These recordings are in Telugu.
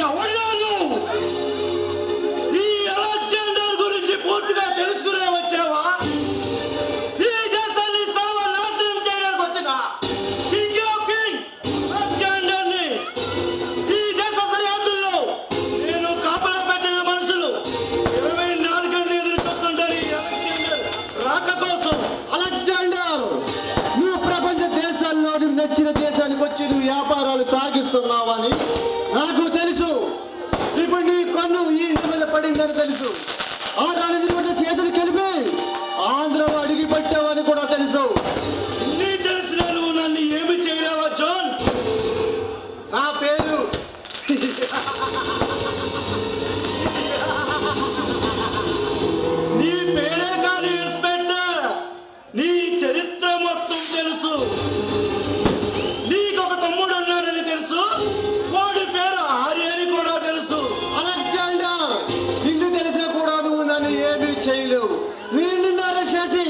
ఎవరు నువ్వు? ఈ అలెగ్జాండర్ గురించి పూర్తిగా తెలుసుకునే వచ్చావా? ఈ దేశాన్ని సర్వనాశనం చేయడానికి వచ్చిన కింగ్ ఆఫ్ కింగ్ అలెగ్జాండర్ని ఈ దేశ సరిహద్దుల్లో నేను కాపలా పెట్టిన మనుషులు 24 గంటలు ఎదురు చూస్తుంటారు ఈ అలెగ్జాండర్ రాక కోసం. అలెగ్జాండర్, నువ్వు ప్రపంచ దేశాల్లో నచ్చిన దేశానికి వచ్చి నువ్వు వ్యాపారాలు సాగిస్తున్నావని నాకు తెలుసు. ఇప్పుడు నీ కన్ను ఈ మీద పడిందని తెలుసు. ఆ రాణి చేతులు కలిపి ఆంధ్రలో అడిగి పెట్టావని కూడా తెలుసు. నీ తెలిసిన నువ్వు నన్ను ఏమి చేయలేవా జాన్? నా పేరు నీ పేరే కాదు ఇన్స్పెక్టర్, నీ చరిత్ర మొత్తం తెలుసు. నీకొక తమ్ముడు ఉన్నాడని తెలుసు, వాడి పేరు ఆర్య అని కూడా తెలుసు. అలెగ్జాండర్, నిన్ను తెలిసినా కూడా నువ్వు నన్ను ఏమీ చేయలేవు. నేను నిన్ను అరెస్ట్ చేసి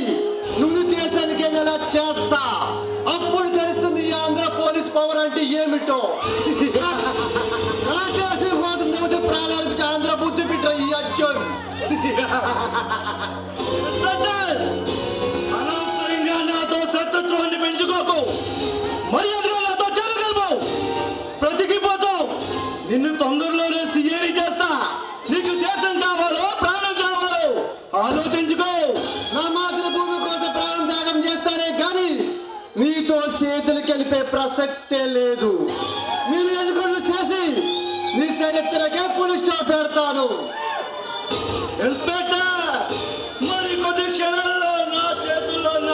నువ్వు దేశానికి వెళ్ళేలా చేస్తా. అప్పుడు తెలుస్తుంది ఈ ఆంధ్ర పోలీస్ పవర్ అంటే ఏమిటో. నా దేశం కోసం నువ్వు ప్రాణాలకు ఆంధ్ర బుద్ధి పెట్ట ఈ అచ్చోన్. ఇన్స్పెక్టర్, అనవసరంగా నాతో శత్రుత్వాన్ని పెంచుకోకు. మర్యాదగా నాతో జరగలవు, బ్రతికిపోతావు. నిన్ను తొందరలోనే సీఏని చేస్తా. నీకు దేశం కావాలో ప్రాణం కావాలో ఆలోచించుకో. నా మాతృభూమి కోసం ప్రాణం త్యాగం చేస్తానే కానీ నీతో చేతులు కలిపే ప్రసక్తే లేదు. నేను ఎన్నికలు చేసి నీ చరిత్రకే పోలీస్ స్టాప్ పెడతాను. ఇన్స్పెక్టర్, మరి కొద్ది క్షణాల్లో నా చేతుల్లో ఉన్న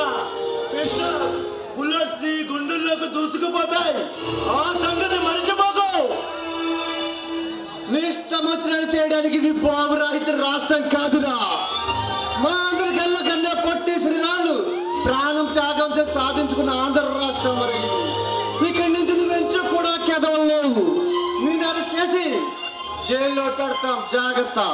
బుల్లెట్స్ నీ గుండెల్లోకి దూసుకుపోతాయి. ఆ సంగతి మర్చిపోకు. నీ ఇష్టం వచ్చినట్టు చేయడానికి నీ బాబు రాహిత్య రాష్ట్రం కాదురా. మా అందరికల్లా కన్నా పొట్టి శ్రీరాములు ప్రాణం త్యాగం చేసి సాధించుకున్న ఆంధ్ర రాష్ట్రం మరి ఇక్కడి నుంచి నువ్వు వెంచు కూడా కెదవలేవు. నేను అరెస్ట్ చేసి జైల్లో పెడతాం, జాగ్రత్త.